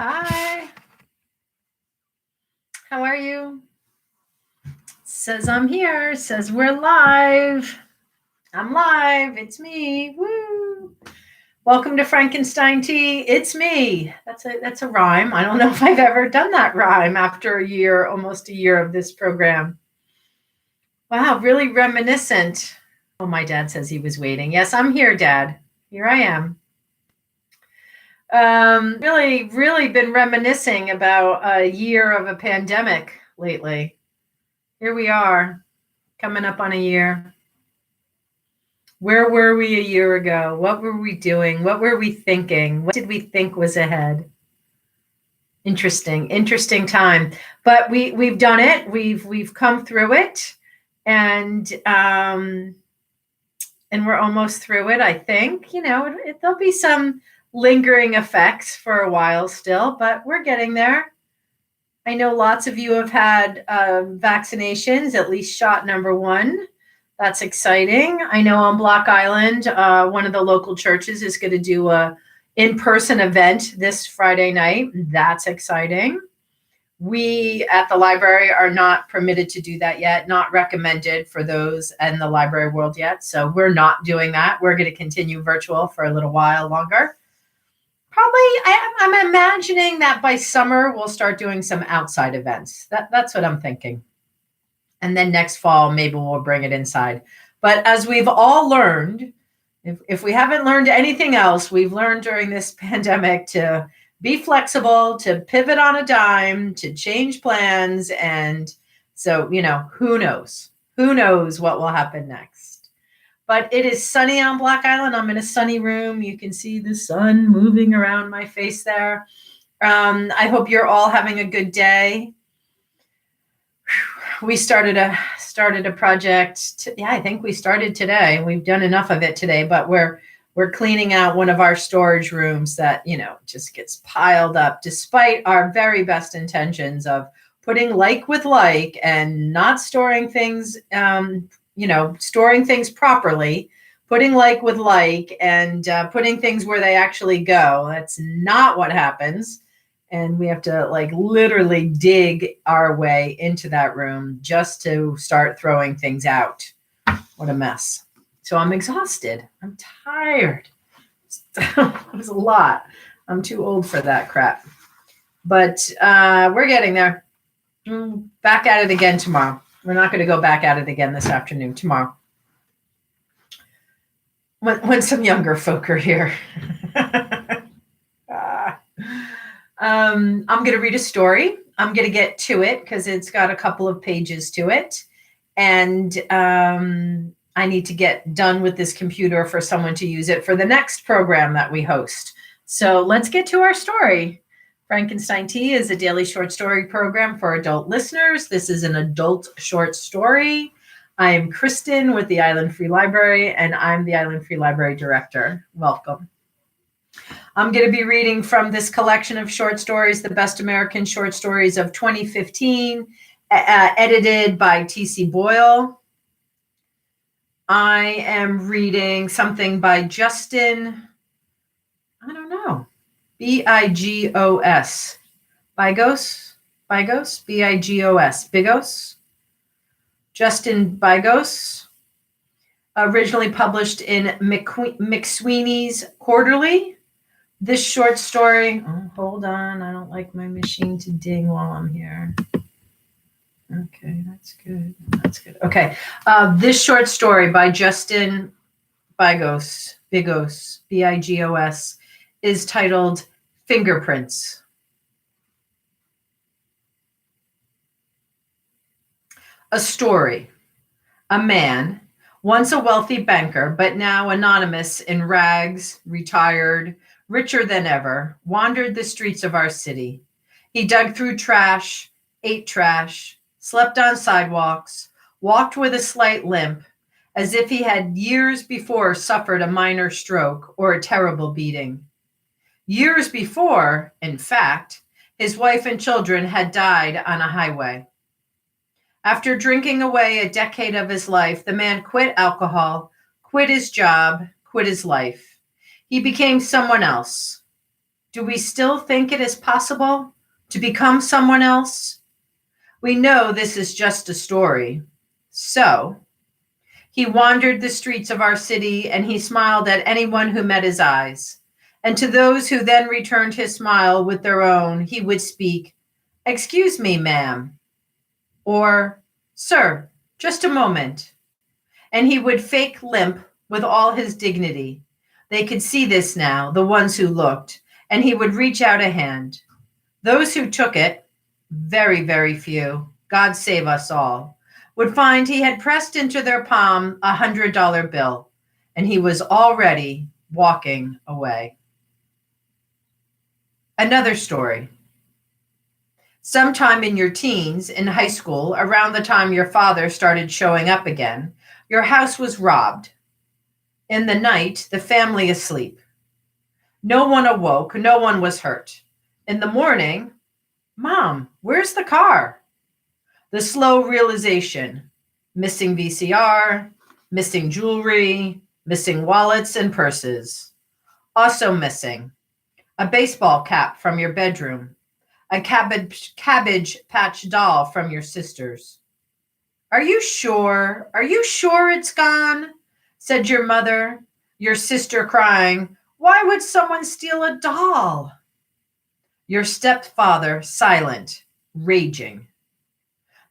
Hi. How are you? Says I'm here. Says we're live. I'm live. It's me. Woo. Welcome to Frankenstein Tea. It's me. That's a rhyme. I don't know if I've ever done that rhyme after a year, almost a year of this program. Wow, really reminiscent. Oh, my dad says he was waiting. Yes, I'm here, Dad. Here I am. Really been reminiscing about a year of a pandemic lately. Here we are, coming up on a year. Where were we a year ago? What were we doing? What were we thinking? What did we think was ahead? Interesting time. But we've done it. We've come through it, and we're almost through it. I think there'll be some lingering effects for a while still, but we're getting there. I know lots of you have had vaccinations, at least shot number 1. That's exciting. I know on Block Island, one of the local churches is going to do a in-person event this Friday night. That's exciting. We at the library are not permitted to do that yet, not recommended for those in the library world yet. So we're not doing that. We're going to continue virtual for a little while longer. Probably, I'm imagining that by summer, we'll start doing some outside events. That's what I'm thinking. And then next fall, maybe we'll bring it inside. But as we've all learned, if we haven't learned anything else, we've learned during this pandemic to be flexible, to pivot on a dime, to change plans. And so, who knows? Who knows what will happen next? But it is sunny on Block Island. I'm in a sunny room. You can see the sun moving around my face there. I hope you're all having a good day. We started a project. I think we started today. We've done enough of it today, but we're cleaning out one of our storage rooms that, just gets piled up despite our very best intentions of putting like with like and not storing things, storing things properly, putting like with like and putting things where they actually go. That's not what happens. And we have to literally dig our way into that room just to start throwing things out. What a mess. So I'm exhausted. I'm tired. It was a lot. I'm too old for that crap. But we're getting there. Back at it again tomorrow. We're not going to go back at it again this afternoon. Tomorrow. When some younger folk are here. I'm going to read a story. I'm going to get to it because it's got a couple of pages to it. And I need to get done with this computer for someone to use it for the next program that we host. So let's get to our story. Frankenstein Tea is a daily short story program for adult listeners. This is an adult short story. I am Kristen with the Island Free Library, and I'm the Island Free Library Director. Welcome. I'm going to be reading from this collection of short stories, The Best American Short Stories of 2015, edited by T.C. Boyle. I am reading something by Justin, Bigos. Bigos? B-I-G-O-S. Bigos? Justin Bigos. Originally published in McSweeney's Quarterly. This short story, hold on. I don't like my machine to ding while I'm here. Okay, that's good. Okay. This short story by Justin Bigos, B-I-G-O-S, is titled Fingerprints. A story. A man, once a wealthy banker, but now anonymous in rags, retired, richer than ever, wandered the streets of our city. He dug through trash, ate trash, slept on sidewalks, walked with a slight limp, as if he had years before suffered a minor stroke or a terrible beating. Years before, in fact, his wife and children had died on a highway. After drinking away a decade of his life, the man quit alcohol, quit his job, quit his life. He became someone else. Do we still think it is possible to become someone else? We know this is just a story. So, he wandered the streets of our city and he smiled at anyone who met his eyes. And to those who then returned his smile with their own, he would speak, "Excuse me, ma'am," or "Sir, just a moment." And he would fake limp with all his dignity. They could see this now, the ones who looked, and he would reach out a hand. Those who took it, very, very few, God save us all, would find he had pressed into their palm $100 bill, and he was already walking away. Another story. Sometime in your teens, in high school, around the time your father started showing up again, your house was robbed. In the night, the family asleep. No one awoke, no one was hurt. In the morning, "Mom, where's the car?" The slow realization, missing VCR, missing jewelry, missing wallets and purses. Also missing a baseball cap from your bedroom, a cabbage patch doll from your sister's. "Are you sure? Are you sure it's gone?" said your mother, your sister crying, "Why would someone steal a doll?" Your stepfather silent, raging.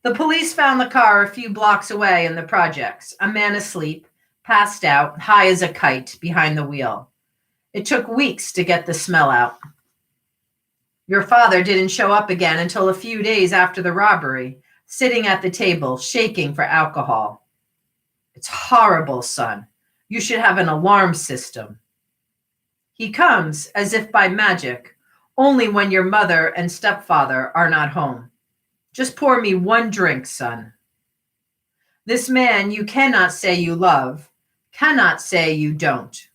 The police found the car a few blocks away in the projects, a man asleep, passed out, high as a kite, behind the wheel. It took weeks to get the smell out. Your father didn't show up again until a few days after the robbery, sitting at the table, shaking for alcohol. "It's horrible, son. You should have an alarm system." He comes, as if by magic, only when your mother and stepfather are not home. "Just pour me one drink, son." This man you cannot say you love, cannot say you don't.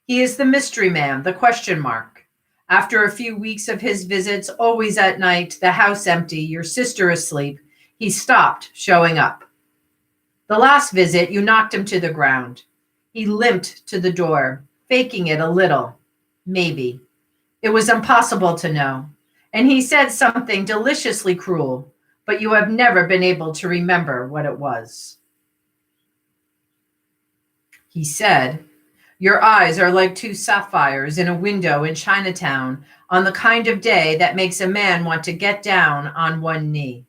He is the mystery man, the question mark. After a few weeks of his visits, always at night, the house empty, your sister asleep, he stopped showing up. The last visit, you knocked him to the ground. He limped to the door, faking it a little, maybe. It was impossible to know. And he said something deliciously cruel, but you have never been able to remember what it was. He said, "Your eyes are like two sapphires in a window in Chinatown on the kind of day that makes a man want to get down on one knee."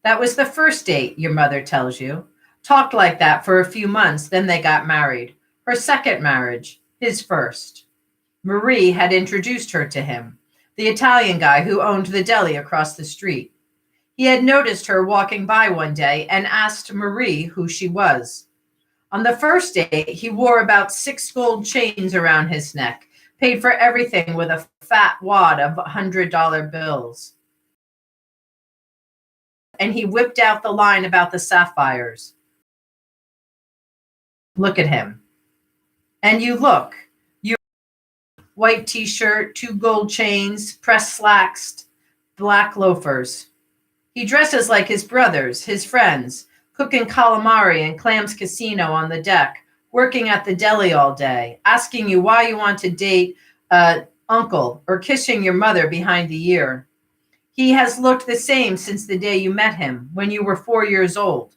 That was the first date, your mother tells you. Talked like that for a few months, then they got married. Her second marriage, his first. Marie had introduced her to him, the Italian guy who owned the deli across the street. He had noticed her walking by one day and asked Marie who she was. On the first date, he wore about 6 gold chains around his neck, paid for everything with a fat wad of $100 bills. And he whipped out the line about the sapphires. Look at him. And you look. You white t-shirt, 2 gold chains, pressed slacks, black loafers. He dresses like his brothers, his friends, cooking calamari and clams casino on the deck, working at the deli all day, asking you why you want to date uncle or kissing your mother behind the ear. He has looked the same since the day you met him, when you were 4 years old.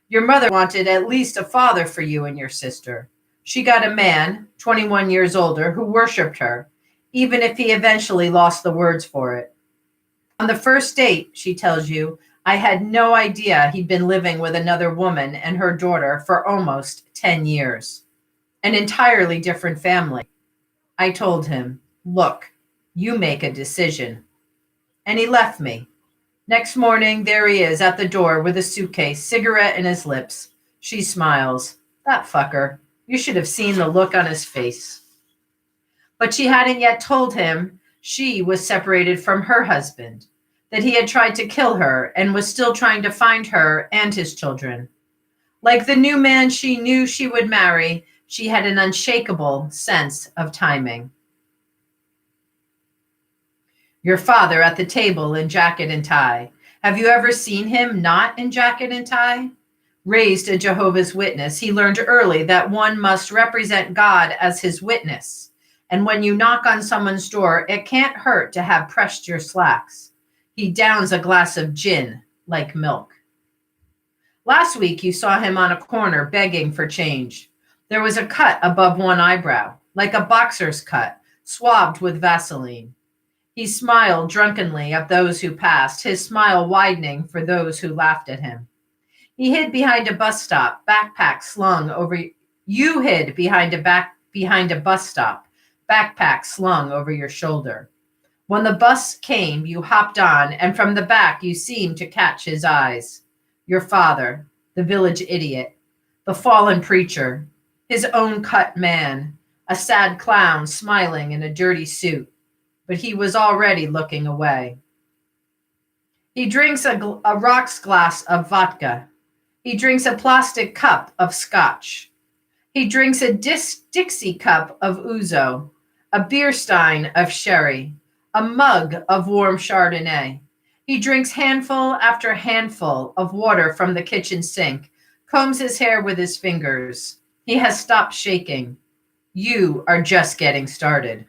Your mother wanted at least a father for you and your sister. She got a man, 21 years older, who worshiped her, even if he eventually lost the words for it. On the first date, she tells you, I had no idea he'd been living with another woman and her daughter for almost 10 years. An entirely different family. I told him, look, you make a decision. And he left me. Next morning, there he is at the door with a suitcase, cigarette in his lips. She smiles. That fucker. You should have seen the look on his face. But she hadn't yet told him she was separated from her husband, that he had tried to kill her and was still trying to find her and his children. Like the new man she knew she would marry, she had an unshakable sense of timing. Your father at the table in jacket and tie. Have you ever seen him not in jacket and tie? Raised a Jehovah's Witness, he learned early that one must represent God as his witness, And when you knock on someone's door, it can't hurt to have pressed your slacks. He downs a glass of gin like milk. Last week, you saw him on a corner begging for change. There was a cut above one eyebrow, like a boxer's cut, swabbed with Vaseline. He smiled drunkenly at those who passed, his smile widening for those who laughed at him. He hid behind a bus stop, backpack slung over. You hid behind a bus stop, backpack slung over your shoulder. When the bus came, you hopped on, and from the back you seemed to catch his eyes. Your father, the village idiot, the fallen preacher, his own cut man, a sad clown smiling in a dirty suit, but he was already looking away. He drinks a rocks glass of vodka. He drinks a plastic cup of scotch. He drinks a Dixie cup of ouzo, a beer stein of sherry, a mug of warm Chardonnay. He drinks handful after handful of water from the kitchen sink, combs his hair with his fingers. He has stopped shaking. You are just getting started.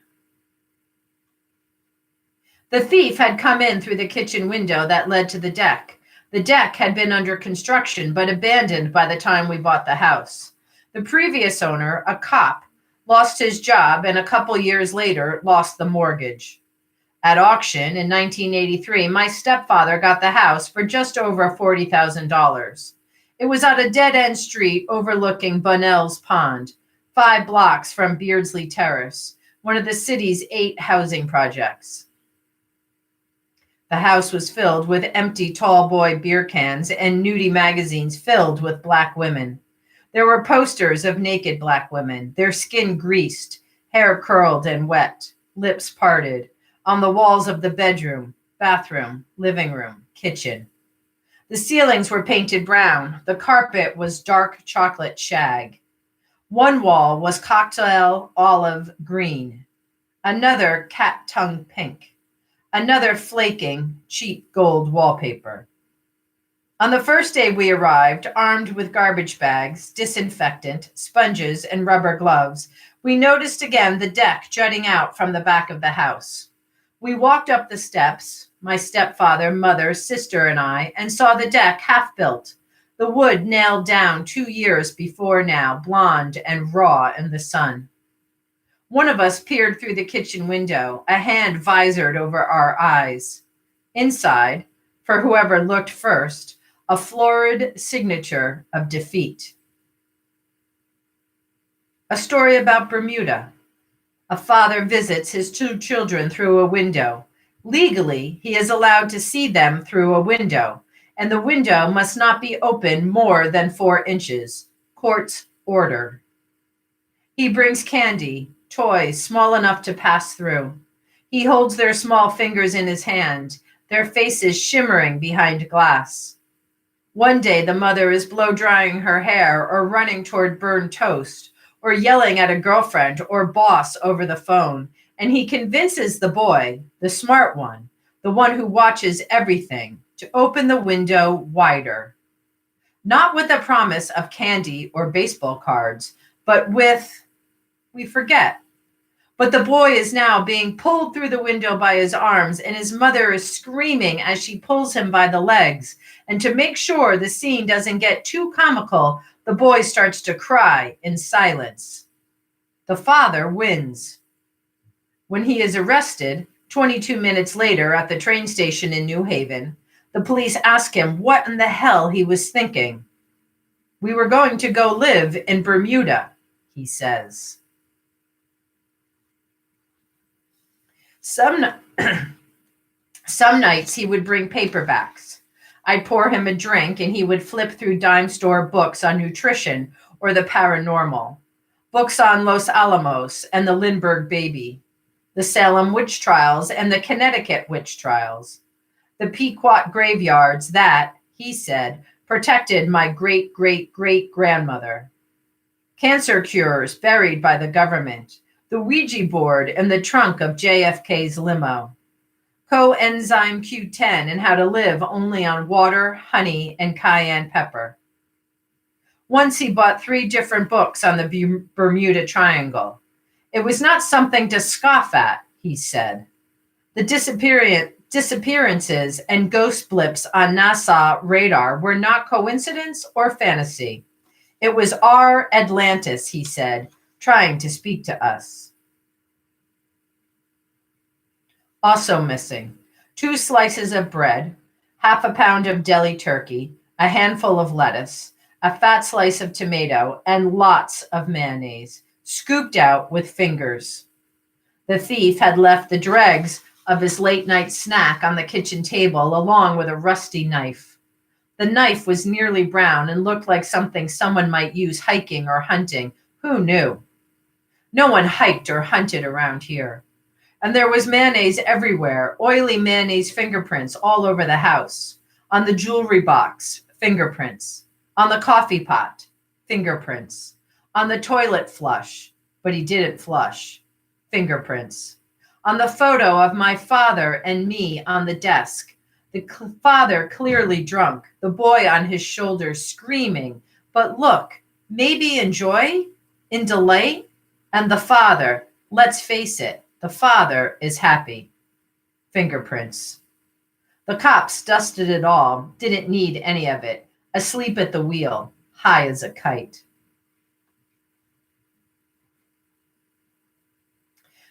The thief had come in through the kitchen window that led to the deck. The deck had been under construction, but abandoned by the time we bought the house. The previous owner, a cop, lost his job and a couple years later lost the mortgage. At auction in 1983, my stepfather got the house for just over $40,000. It was on a dead-end street overlooking Bunnell's Pond, 5 blocks from Beardsley Terrace, one of the city's 8 housing projects. The house was filled with empty tall boy beer cans and nudie magazines filled with black women. There were posters of naked black women, their skin greased, hair curled and wet, lips parted, on the walls of the bedroom, bathroom, living room, kitchen. The ceilings were painted brown. The carpet was dark chocolate shag. One wall was cocktail olive green, another cat tongue pink, another flaking, cheap gold wallpaper. On the first day we arrived, armed with garbage bags, disinfectant, sponges, and rubber gloves, we noticed again the deck jutting out from the back of the house. We walked up the steps, my stepfather, mother, sister, and I, and saw the deck half built, the wood nailed down 2 years before now, blonde and raw in the sun. One of us peered through the kitchen window, a hand visored over our eyes. Inside, for whoever looked first, a florid signature of defeat. A story about Bermuda. A father visits his 2 children through a window. Legally, he is allowed to see them through a window, and the window must not be open more than 4 inches. Court's order. He brings candy, toys small enough to pass through. He holds their small fingers in his hand, their faces shimmering behind glass. One day, the mother is blow-drying her hair or running toward burned toast or yelling at a girlfriend or boss over the phone, and he convinces the boy, the smart one, the one who watches everything, to open the window wider. Not with a promise of candy or baseball cards, but with, we forget. But the boy is now being pulled through the window by his arms, and his mother is screaming as she pulls him by the legs. And to make sure the scene doesn't get too comical, the boy starts to cry in silence. The father wins. When he is arrested, 22 minutes later at the train station in New Haven, the police ask him what in the hell he was thinking. "We were going to go live in Bermuda," he says. Some nights he would bring paperbacks. I'd pour him a drink and he would flip through dime store books on nutrition or the paranormal, books on Los Alamos and the Lindbergh baby, the Salem witch trials and the Connecticut witch trials, the Pequot graveyards that, he said, protected my great-great-great-grandmother, cancer cures buried by the government, the Ouija board in the trunk of JFK's limo, coenzyme Q10 and how to live only on water, honey, and cayenne pepper. Once he bought 3 different books on the Bermuda Triangle. It was not something to scoff at, he said. The disappearances and ghost blips on NASA radar were not coincidence or fantasy. It was our Atlantis, he said, trying to speak to us. Also missing, 2 slices of bread, half a pound of deli turkey, a handful of lettuce, a fat slice of tomato, and lots of mayonnaise, scooped out with fingers. The thief had left the dregs of his late night snack on the kitchen table along with a rusty knife. The knife was nearly brown and looked like something someone might use hiking or hunting. Who knew? No one hiked or hunted around here. And there was mayonnaise everywhere, oily mayonnaise fingerprints all over the house. On the jewelry box, fingerprints. On the coffee pot, fingerprints. On the toilet flush, but he didn't flush, fingerprints. On the photo of my father and me on the desk, the father clearly drunk, the boy on his shoulder screaming, but look, maybe in joy, in delight, and the father, let's face it, the father is happy. Fingerprints. The cops dusted it all, didn't need any of it, asleep at the wheel, high as a kite.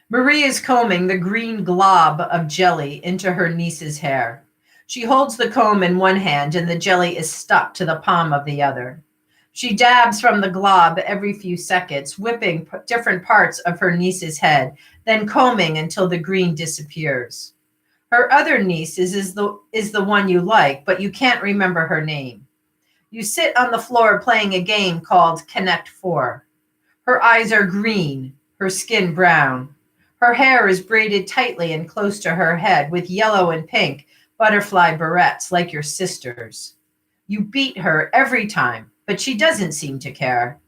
Marie is combing the green glob of jelly into her niece's hair. She holds the comb in one hand and the jelly is stuck to the palm of the other. She dabs from the glob every few seconds, whipping different parts of her niece's head, then combing until the green disappears. Her other niece is the one you like, but you can't remember her name. You sit on the floor playing a game called Connect 4. Her eyes are green, her skin brown. Her hair is braided tightly and close to her head with yellow and pink butterfly barrettes like your sister's. You beat her every time, but she doesn't seem to care.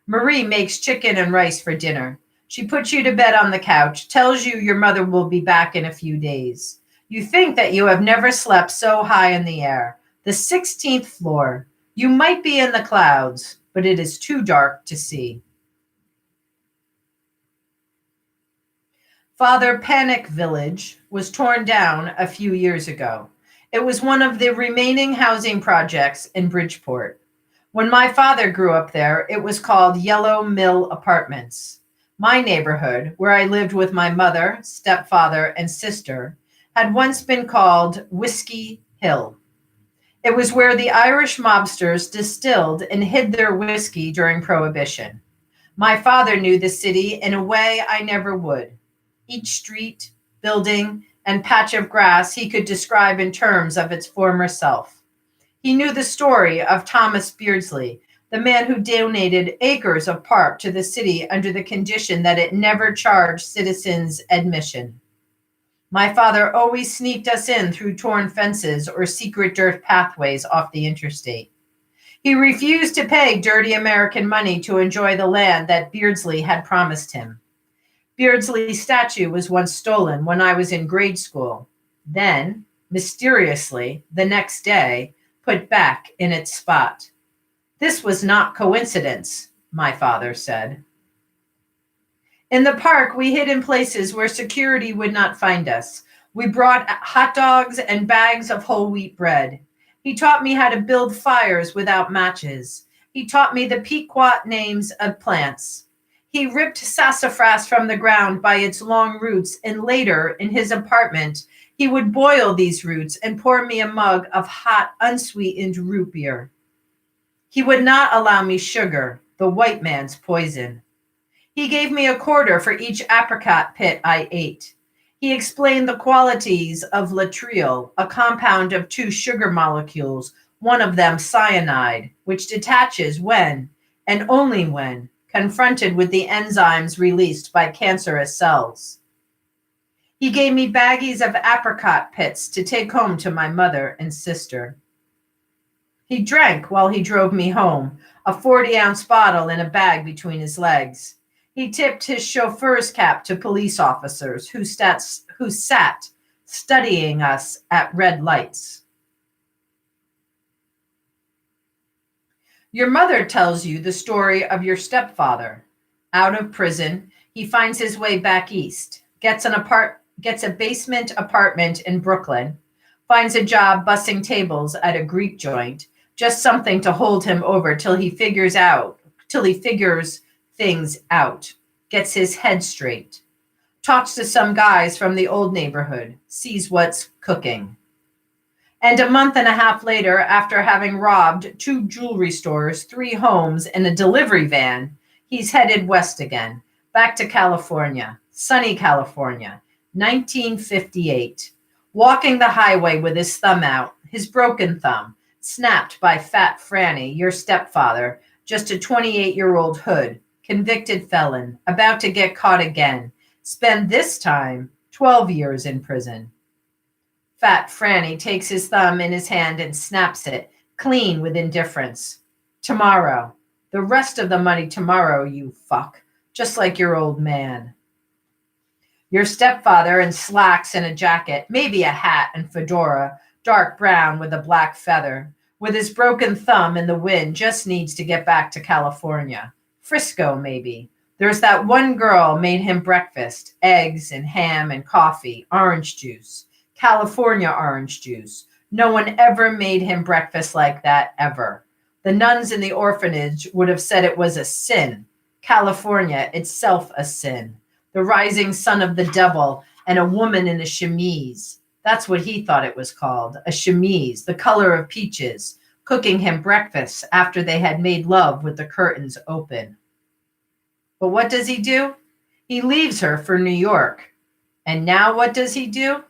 Marie makes chicken and rice for dinner. She puts you to bed on the couch, tells you your mother will be back in a few days. You think that you have never slept so high in the air. The 16th floor. You might be in the clouds, but it is too dark to see. Father Panic Village was torn down a few years ago. It was one of the remaining housing projects in Bridgeport. When my father grew up there, it was called Yellow Mill Apartments. My neighborhood, where I lived with my mother, stepfather, and sister, had once been called Whiskey Hill. It was where the Irish mobsters distilled and hid their whiskey during Prohibition. My father knew the city in a way I never would. Each street, building, and patch of grass he could describe in terms of its former self. He knew the story of Thomas Beardsley, the man who donated acres of park to the city under the condition that it never charged citizens admission. My father always sneaked us in through torn fences or secret dirt pathways off the interstate. He refused to pay dirty American money to enjoy the land that Beardsley had promised him. Beardsley's statue was once stolen when I was in grade school. Then, mysteriously, the next day, put back in its spot. This was not coincidence, my father said. In the park, we hid in places where security would not find us. We brought hot dogs and bags of whole wheat bread. He taught me how to build fires without matches. He taught me the Pequot names of plants. He ripped sassafras from the ground by its long roots, and later, in his apartment, he would boil these roots and pour me a mug of hot, unsweetened root beer. He would not allow me sugar, the white man's poison. He gave me a quarter for each apricot pit I ate. He explained the qualities of latriol, a compound of 2 sugar molecules, one of them cyanide, which detaches when, and only when, confronted with the enzymes released by cancerous cells. He gave me baggies of apricot pits to take home to my mother and sister. He drank while he drove me home, a 40-ounce bottle in a bag between his legs. He tipped his chauffeur's cap to police officers who sat studying us at red lights. Your mother tells you the story of your stepfather. Out of prison, He finds his way back east, gets a basement apartment in Brooklyn, finds a job bussing tables at a Greek joint, just something to hold him over till he figures things out, gets his head straight, talks to some guys from the old neighborhood, sees what's cooking. And a month and a half later, after having robbed 2 jewelry stores, 3 homes, and a delivery van, he's headed west again, back to California, sunny California, 1958, walking the highway with his thumb out, his broken thumb, snapped by Fat Franny, your stepfather, just a 28-year-old hood, convicted felon, about to get caught again, spend this time 12 years in prison. Fat Franny takes his thumb in his hand and snaps it, clean with indifference. Tomorrow. The rest of the money tomorrow, you fuck. Just like your old man. Your stepfather in slacks and a jacket, maybe a hat and fedora, dark brown with a black feather, with his broken thumb in the wind, just needs to get back to California. Frisco, maybe. There's that one girl made him breakfast, eggs and ham and coffee, orange juice. California orange juice. No one ever made him breakfast like that, ever. The nuns in the orphanage would have said it was a sin. California, itself a sin. The rising son of the devil and a woman in a chemise. That's what he thought it was called, a chemise, the color of peaches, cooking him breakfast after they had made love with the curtains open. But what does he do? He leaves her for New York. And now what does he do?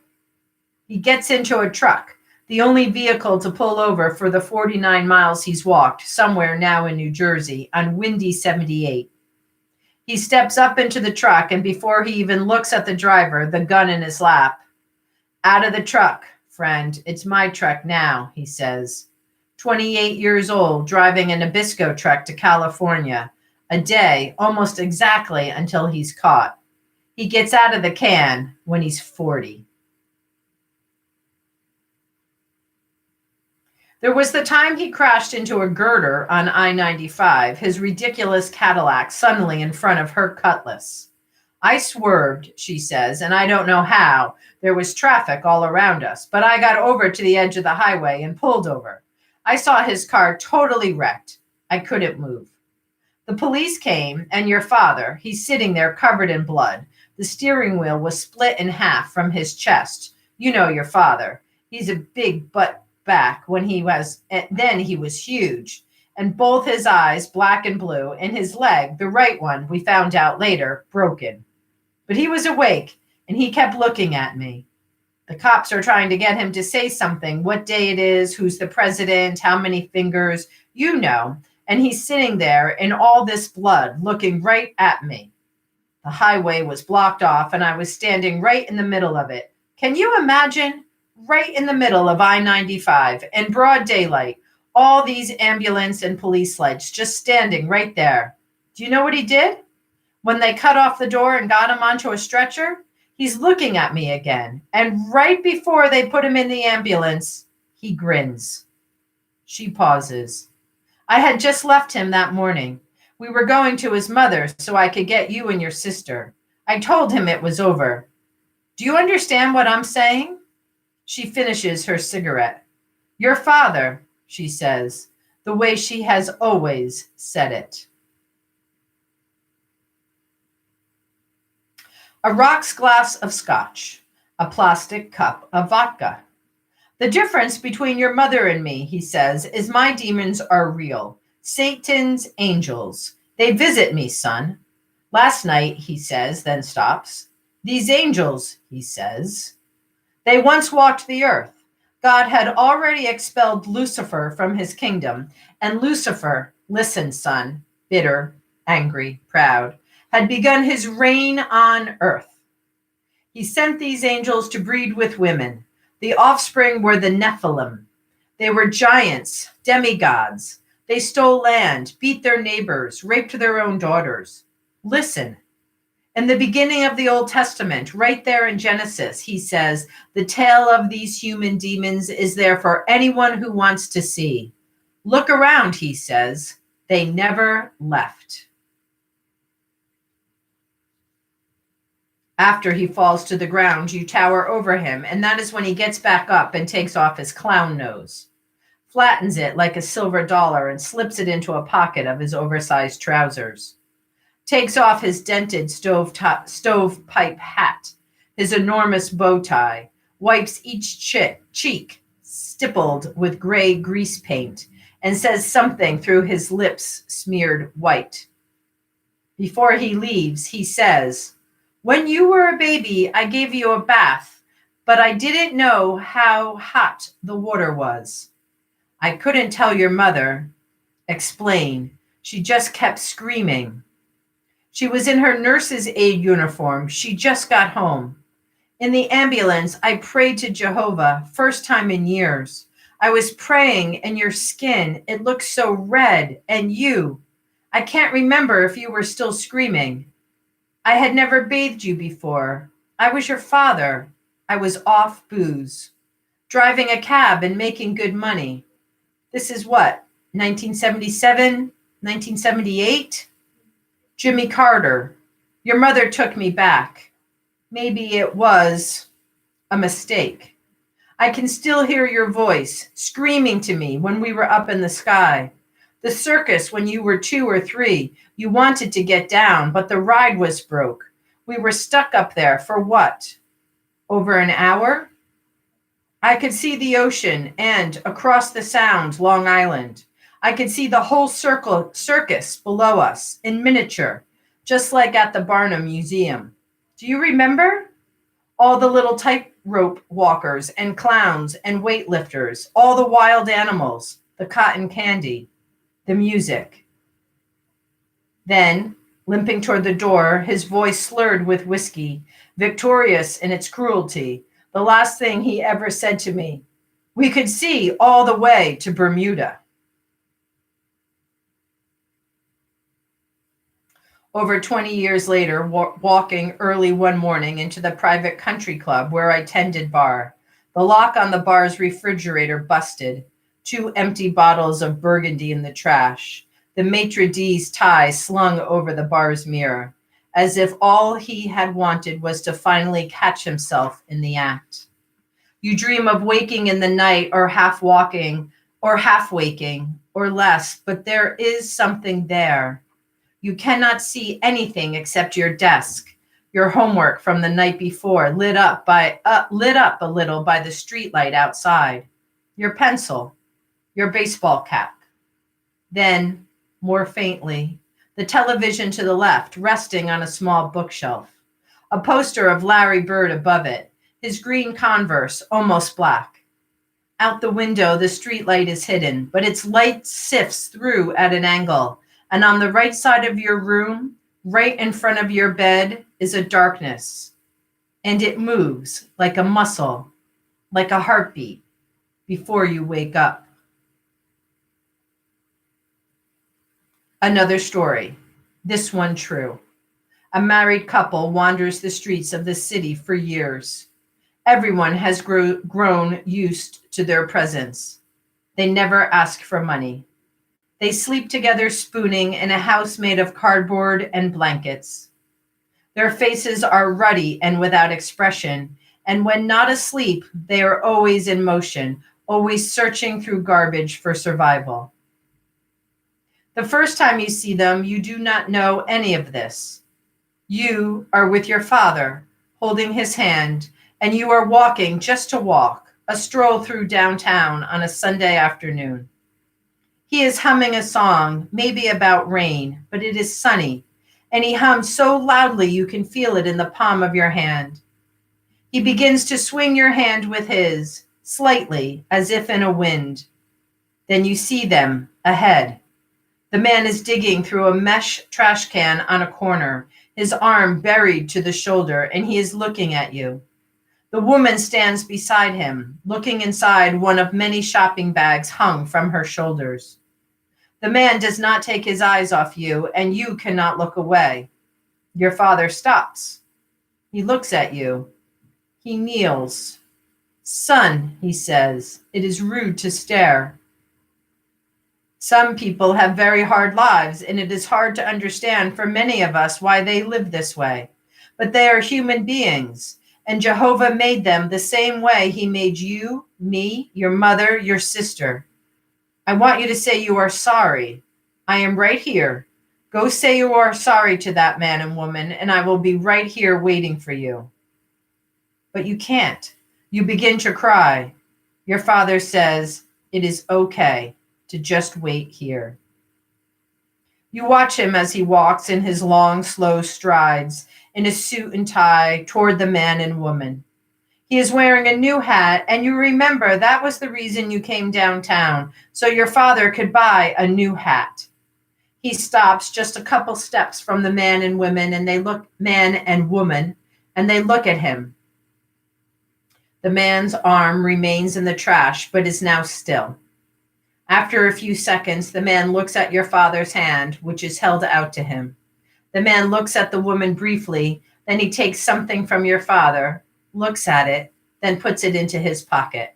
He gets into a truck, the only vehicle to pull over for the 49 miles he's walked, somewhere now in New Jersey, on windy 78. He steps up into the truck, and before he even looks at the driver, the gun in his lap. Out of the truck, friend. It's my truck now, he says. 28 years old, driving a Nabisco truck to California. A day, almost exactly until he's caught. He gets out of the can when he's 40. There was the time he crashed into a girder on I-95, his ridiculous Cadillac suddenly in front of her Cutlass. I swerved, she says, and I don't know how. There was traffic all around us, but I got over to the edge of the highway and pulled over. I saw his car totally wrecked. I couldn't move. The police came, and your father, he's sitting there covered in blood. The steering wheel was split in half from his chest. You know your father. He's a big butt back then he was huge, and both his eyes black and blue, and his leg, the right one, we found out later, broken. But he was awake, and he kept looking at me. The cops are trying to get him to say something, what day it is, who's the president, how many fingers, you know, and he's sitting there in all this blood, looking right at me. The highway was blocked off, and I was standing right in the middle of it. Can you imagine? Right in the middle of I-95, in broad daylight, all these ambulance and police lights just standing right there. Do you know what he did? When they cut off the door and got him onto a stretcher, he's looking at me again. And right before they put him in the ambulance, he grins. She pauses. I had just left him that morning. We were going to his mother so I could get you and your sister. I told him it was over. Do you understand what I'm saying? She finishes her cigarette. Your father, she says, the way she has always said it. A rocks glass of scotch, a plastic cup of vodka. The difference between your mother and me, he says, is my demons are real. Satan's angels. They visit me, son. Last night, he says, then stops. These angels, he says, they once walked the earth. God had already expelled Lucifer from his kingdom, and Lucifer, listen, son, bitter, angry, proud, had begun his reign on earth. He sent these angels to breed with women. The offspring were the Nephilim. They were giants, demigods. They stole land, beat their neighbors, raped their own daughters. Listen. In the beginning of the Old Testament, right there in Genesis, he says, the tale of these human demons is there for anyone who wants to see. Look around, he says. They never left. After he falls to the ground, you tower over him, and that is when he gets back up and takes off his clown nose, flattens it like a silver dollar, and slips it into a pocket of his oversized trousers, takes off his dented stovepipe hat, his enormous bow tie, wipes each cheek stippled with gray grease paint, and says something through his lips smeared white. Before he leaves, he says, "When you were a baby, I gave you a bath, but I didn't know how hot the water was. I couldn't tell your mother, explain. She just kept screaming. She was in her nurse's aide uniform. She just got home. In the ambulance, I prayed to Jehovah, first time in years. I was praying, and your skin, it looked so red, and you. I can't remember if you were still screaming. I had never bathed you before. I was your father. I was off booze, driving a cab and making good money. This is what, 1977, 1978? Jimmy Carter, your mother took me back. Maybe it was a mistake. I can still hear your voice screaming to me when we were up in the sky. The circus when you were 2 or 3, you wanted to get down, but the ride was broke. We were stuck up there for what? Over an hour? I could see the ocean and across the Sound, Long Island. I could see the whole circus below us in miniature, just like at the Barnum Museum. Do you remember? All the little tightrope walkers and clowns and weightlifters, all the wild animals, the cotton candy, the music. Then, limping toward the door, his voice slurred with whiskey, victorious in its cruelty, the last thing he ever said to me, we could see all the way to Bermuda. Over 20 years later, walking early one morning into the private country club where I tended bar, the lock on the bar's refrigerator busted, 2 empty bottles of Burgundy in the trash, the maitre d's tie slung over the bar's mirror, as if all he had wanted was to finally catch himself in the act. You dream of waking in the night or half walking or half waking or less, but there is something there. You cannot see anything except your desk, your homework from the night before, lit up a little by the streetlight outside, your pencil, your baseball cap. Then, more faintly, the television to the left, resting on a small bookshelf, a poster of Larry Bird above it, his green Converse, almost black. Out the window, the streetlight is hidden, but its light sifts through at an angle. And on the right side of your room, right in front of your bed, is a darkness. And it moves like a muscle, like a heartbeat, before you wake up. Another story, this one true. A married couple wanders the streets of the city for years. Everyone has grown used to their presence. They never ask for money. They sleep together spooning in a house made of cardboard and blankets. Their faces are ruddy and without expression, and when not asleep, they are always in motion, always searching through garbage for survival. The first time you see them, you do not know any of this. You are with your father, holding his hand, and you are walking just to walk, a stroll through downtown on a Sunday afternoon. He is humming a song, maybe about rain, but it is sunny, and he hums so loudly you can feel it in the palm of your hand. He begins to swing your hand with his, slightly, as if in a wind. Then you see them, ahead. The man is digging through a mesh trash can on a corner, his arm buried to the shoulder, and he is looking at you. The woman stands beside him, looking inside one of many shopping bags hung from her shoulders. The man does not take his eyes off you, and you cannot look away. Your father stops. He looks at you. He kneels. Son, he says, it is rude to stare. Some people have very hard lives, and it is hard to understand for many of us why they live this way. but they are human beings, and Jehovah made them the same way he made you, me, your mother, your sister. I want you to say you are sorry. I am right here. Go say you are sorry to that man and woman, and I will be right here waiting for you. But you can't. You begin to cry. Your father says, it is okay to just wait here. You watch him as he walks in his long, slow strides in his suit and tie toward the man and woman. He is wearing a new hat, and you remember that was the reason you came downtown, so your father could buy a new hat. He stops just a couple steps from the man and women, and they look, man and woman, and they look at him. The man's arm remains in the trash, but is now still. After a few seconds, the man looks at your father's hand, which is held out to him. The man looks at the woman briefly, then he takes something from your father, looks at it, then puts it into his pocket.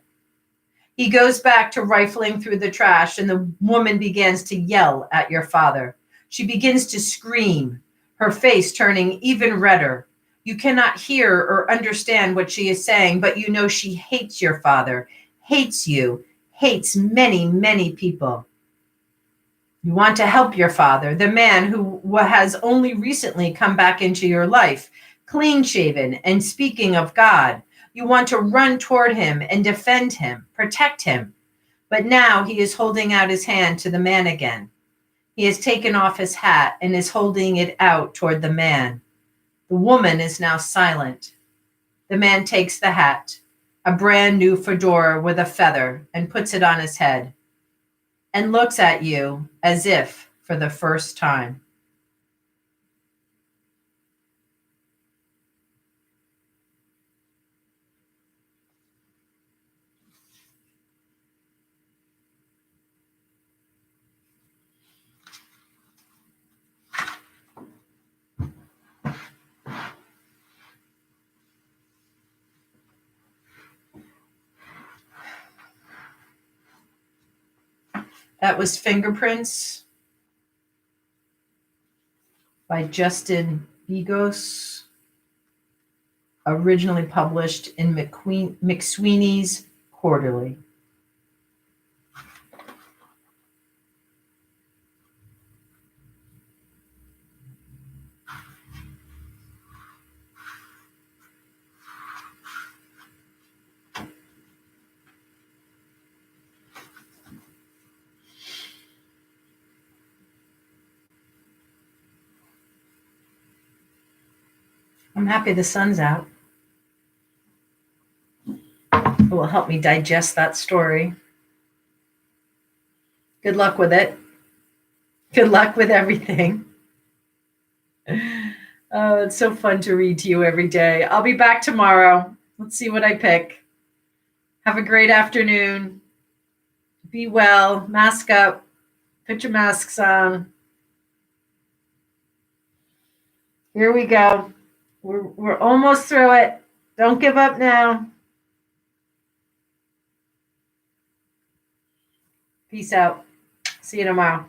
He goes back to rifling through the trash, and the woman begins to yell at your father. She begins to scream, her face turning even redder. You cannot hear or understand what she is saying, but you know she hates your father, hates you, hates many, many people. You want to help your father, the man who has only recently come back into your life, clean shaven and speaking of God. You want to run toward him and defend him, protect him. But now he is holding out his hand to the man again. He has taken off his hat and is holding it out toward the man. The woman is now silent. The man takes the hat, a brand new fedora with a feather, and puts it on his head, and looks at you as if for the first time. That was Fingerprints by Justin Begos, originally published in McSweeney's Quarterly. I'm happy the sun's out. It will help me digest that story. Good luck with it. Good luck with everything. Oh, it's so fun to read to you every day. I'll be back tomorrow. Let's see what I pick. Have a great afternoon. Be well. Mask up. Put your masks on. Here we go. We're almost through it. Don't give up now. Peace out. See you tomorrow.